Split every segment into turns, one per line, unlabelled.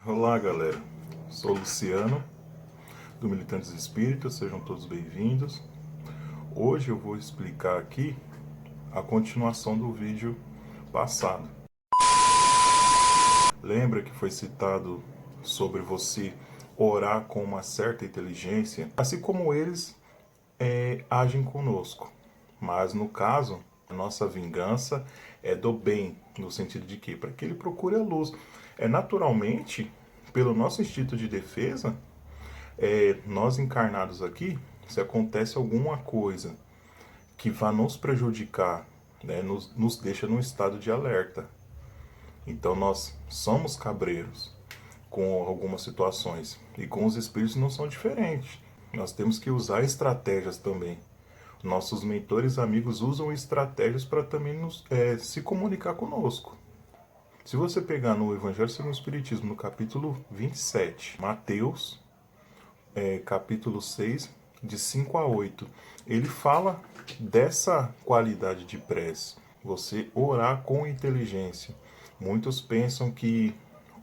Olá, galera. Sou o Luciano, do Militantes Espíritas, sejam todos bem-vindos. Hoje eu vou explicar aqui a continuação do vídeo passado. Lembra que foi citado sobre você orar com uma certa inteligência, assim como eles agem conosco. Mas no caso, a nossa vingança é do bem, no sentido de que para que ele procure a luz. Naturalmente, pelo nosso instinto de defesa, nós encarnados aqui, se acontece alguma coisa que vá nos prejudicar, né, nos deixa num estado de alerta. Então nós somos cabreiros com algumas situações e com os espíritos não são diferentes. Nós temos que usar estratégias também. Nossos mentores amigos usam estratégias para também se comunicar conosco. Se você pegar no Evangelho segundo o Espiritismo, no capítulo 27, Mateus, capítulo 6, de 5 a 8, ele fala dessa qualidade de prece, você orar com inteligência. Muitos pensam que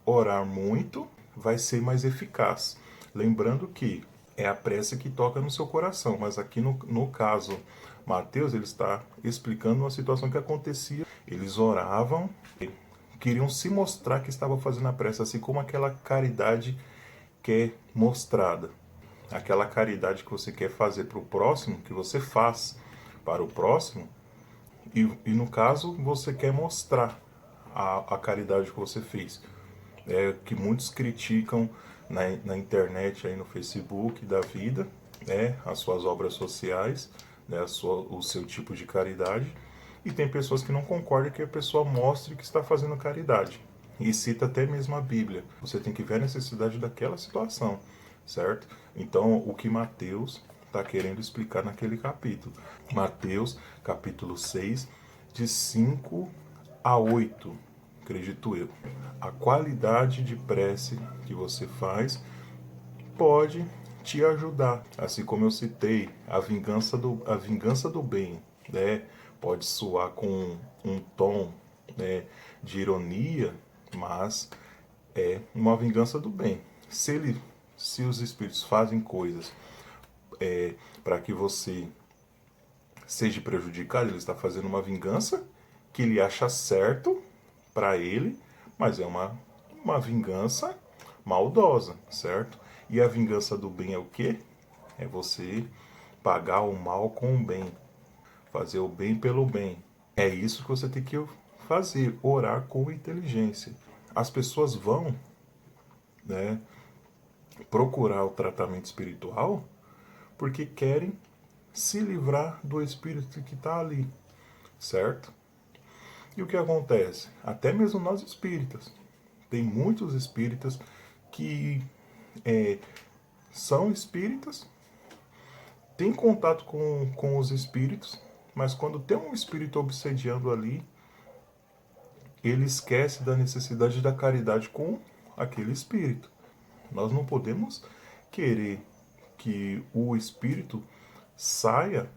orar muito vai ser mais eficaz. Lembrando que é a prece que toca no seu coração, mas aqui no caso Mateus, ele está explicando uma situação que acontecia. Eles oravam, queriam se mostrar que estavam fazendo a prece, assim como aquela caridade que é mostrada. Aquela caridade que você quer fazer para o próximo, que você faz para o próximo, e no caso você quer mostrar a caridade que você fez. Que muitos criticam na internet, aí no Facebook da vida, as suas obras sociais, o seu tipo de caridade. E tem pessoas que não concordam que a pessoa mostre que está fazendo caridade. E cita até mesmo a Bíblia. Você tem que ver a necessidade daquela situação, certo? Então, o que Mateus está querendo explicar naquele capítulo. Mateus, capítulo 6, de 5 a 8, acredito eu. A qualidade de prece que você faz pode te ajudar. Assim como eu citei, a vingança do bem, né? Pode soar com um tom, né, de ironia, mas é uma vingança do bem. Se os espíritos fazem coisas para que você seja prejudicado, ele está fazendo uma vingança que ele acha certo para ele, mas é uma vingança maldosa, certo? E a vingança do bem é o quê? É você pagar o mal com o bem, fazer o bem pelo bem. É isso que você tem que fazer, orar com inteligência. As pessoas vão, né, procurar o tratamento espiritual porque querem se livrar do espírito que está ali, certo? E o que acontece? Até mesmo nós espíritas, tem muitos espíritas que são espíritas, têm contato com os espíritos, mas quando tem um espírito obsediando ali, ele esquece da necessidade da caridade com aquele espírito. Nós não podemos querer que o espírito saia.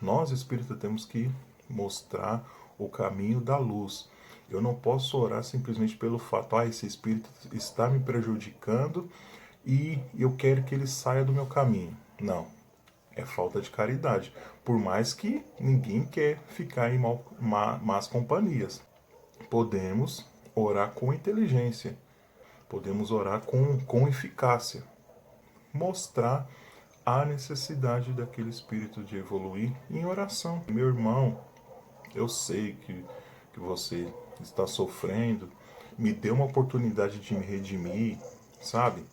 Nós espíritas temos que mostrar o caminho da luz. Eu não posso orar simplesmente pelo fato, esse espírito está me prejudicando e eu quero que ele saia do meu caminho. Não, é falta de caridade. Por mais que ninguém quer ficar em más companhias. Podemos orar com inteligência, podemos orar com eficácia, mostrar a necessidade daquele espírito de evoluir em oração. Meu irmão, eu sei que você está sofrendo, me dê uma oportunidade de me redimir, sabe?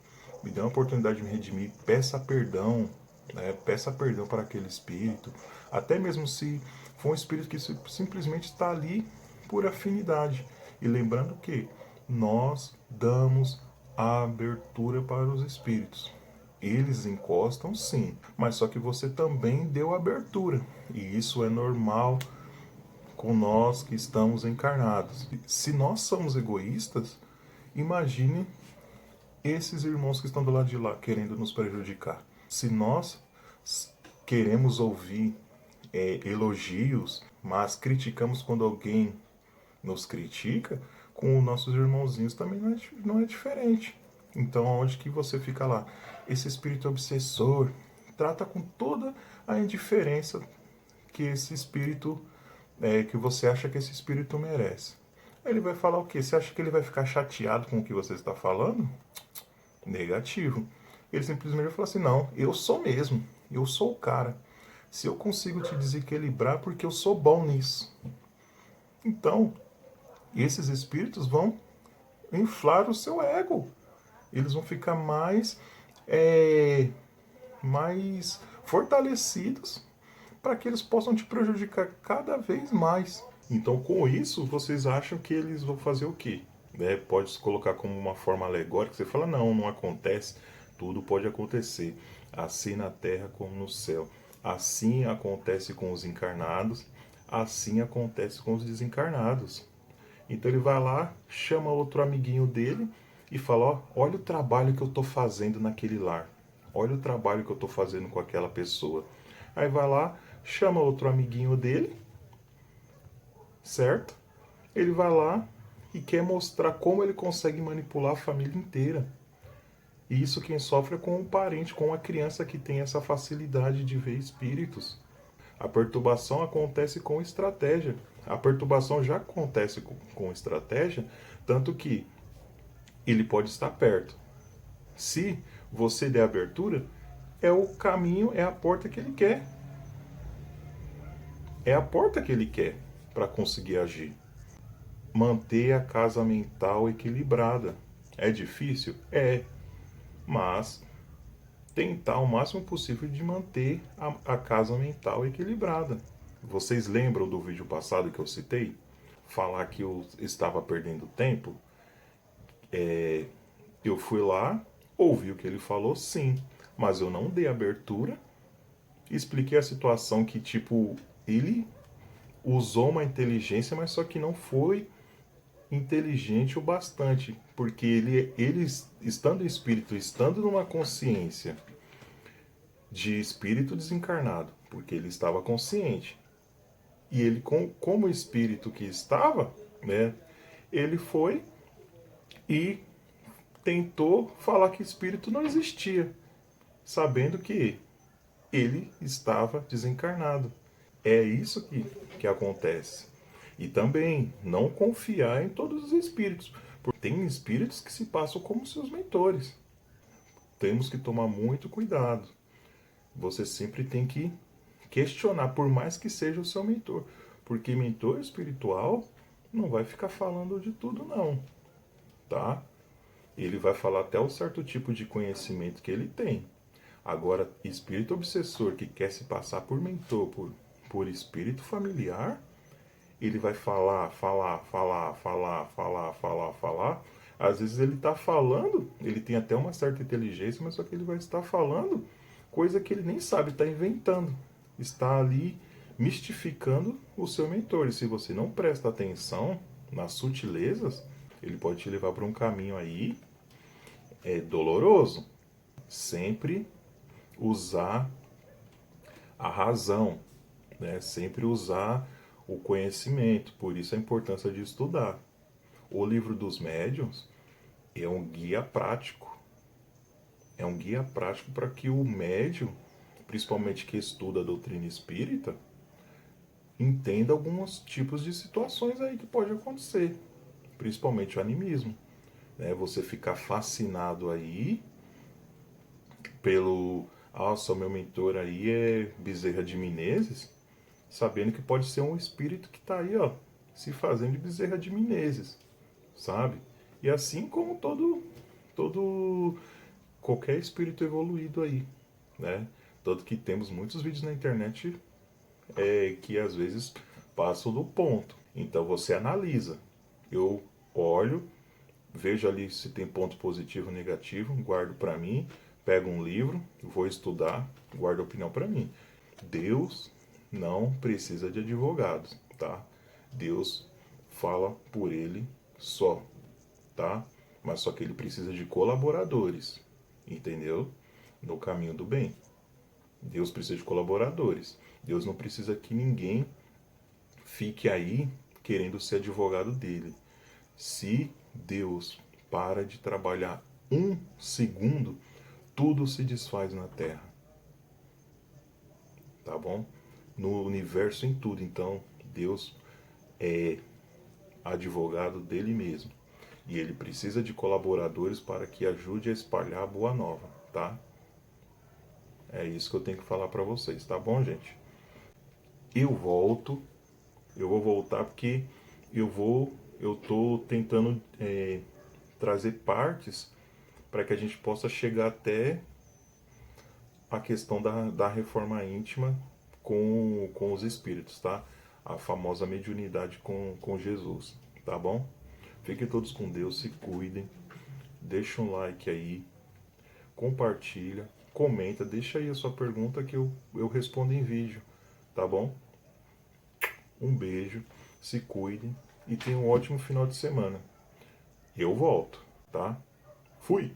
Me dê uma oportunidade de me redimir, peça perdão, né? Peça perdão para aquele espírito, até mesmo se for um espírito que simplesmente está ali por afinidade. E lembrando que nós damos a abertura para os espíritos. Eles encostam sim, mas só que você também deu abertura. E isso é normal com nós que estamos encarnados. Se nós somos egoístas, imagine esses irmãos que estão do lado de lá querendo nos prejudicar. Se nós queremos ouvir elogios, mas criticamos quando alguém nos critica, com os nossos irmãozinhos também não é diferente. Então, aonde que você fica lá? Esse espírito obsessor trata com toda a indiferença que esse espírito, que você acha que esse espírito merece. Ele vai falar o quê? Você acha que ele vai ficar chateado com o que você está falando? Negativo. Ele simplesmente vai falar assim: não, eu sou mesmo, eu sou o cara. Se eu consigo te desequilibrar, porque eu sou bom nisso. Então, esses espíritos vão inflar o seu ego. Eles vão ficar mais fortalecidos para que eles possam te prejudicar cada vez mais. Então, com isso, vocês acham que eles vão fazer o quê? Pode se colocar como uma forma alegórica. Você fala, não, não acontece. Tudo pode acontecer. Assim na terra como no céu. Assim acontece com os encarnados. Assim acontece com os desencarnados. Então ele vai lá, chama outro amiguinho dele e fala, ó, olha o trabalho que eu estou fazendo naquele lar. Olha o trabalho que eu estou fazendo com aquela pessoa. Aí vai lá, chama outro amiguinho dele, certo? Ele vai lá e quer mostrar como ele consegue manipular a família inteira. E isso quem sofre é com um parente, com uma criança que tem essa facilidade de ver espíritos. A perturbação acontece com estratégia. A perturbação já acontece com estratégia, tanto que ele pode estar perto. Se você der abertura, é o caminho, é a porta que ele quer. É a porta que ele quer para conseguir agir. Manter a casa mental equilibrada. É difícil? É. Mas tentar o máximo possível de manter a casa mental equilibrada. Vocês lembram do vídeo passado que eu citei? Falar que eu estava perdendo tempo? Eu fui lá, ouvi o que ele falou, sim, mas eu não dei abertura, expliquei a situação que, tipo, ele usou uma inteligência, mas só que não foi inteligente o bastante, porque ele estando em espírito, estando numa consciência de espírito desencarnado, porque ele estava consciente, e ele, como espírito que estava, né, ele foi e tentou falar que espírito não existia, sabendo que ele estava desencarnado. É isso que acontece. E também não confiar em todos os espíritos, porque tem espíritos que se passam como seus mentores. Temos que tomar muito cuidado. Você sempre tem que questionar, por mais que seja o seu mentor, porque mentor espiritual não vai ficar falando de tudo não, tá? Ele vai falar até um certo tipo de conhecimento que ele tem. Agora, espírito obsessor que quer se passar por mentor, por espírito familiar, ele vai falar. Às vezes ele está falando, ele tem até uma certa inteligência, mas só que ele vai estar falando coisa que ele nem sabe, está inventando. Está ali mistificando o seu mentor. E se você não presta atenção nas sutilezas, ele pode te levar para um caminho aí doloroso. Sempre usar a razão, né? Sempre usar o conhecimento. Por isso a importância de estudar. O livro dos médiuns é um guia prático. É um guia prático para que o médium, principalmente que estuda a doutrina espírita, entenda alguns tipos de situações aí que pode acontecer, principalmente o animismo, né? Você ficar fascinado aí pelo, nossa, meu mentor aí é Bezerra de Menezes, sabendo que pode ser um espírito que está aí, ó, se fazendo de Bezerra de Menezes, sabe? E assim como todo qualquer espírito evoluído aí, né? Tanto que temos muitos vídeos na internet que às vezes passam do ponto. Então você analisa. Eu olho, vejo ali se tem ponto positivo ou negativo, guardo para mim, pego um livro, vou estudar, guardo a opinião para mim. Deus não precisa de advogados, tá? Deus fala por ele só, tá? Mas só que ele precisa de colaboradores, entendeu? No caminho do bem. Deus precisa de colaboradores. Deus não precisa que ninguém fique aí querendo ser advogado dele. Se Deus para de trabalhar um segundo, tudo se desfaz na Terra. Tá bom? No universo, em tudo. Então, Deus é advogado dele mesmo. E ele precisa de colaboradores para que ajude a espalhar a boa nova, tá? É isso que eu tenho que falar para vocês, tá bom, gente? Eu vou voltar porque eu tô tentando trazer partes para que a gente possa chegar até a questão da reforma íntima com os espíritos, tá? A famosa mediunidade com Jesus, tá bom? Fiquem todos com Deus, se cuidem, deixa um like aí, compartilha, comenta, deixa aí a sua pergunta que eu respondo em vídeo, tá bom? Um beijo, se cuidem e tenham um ótimo final de semana. Eu volto, tá? Fui!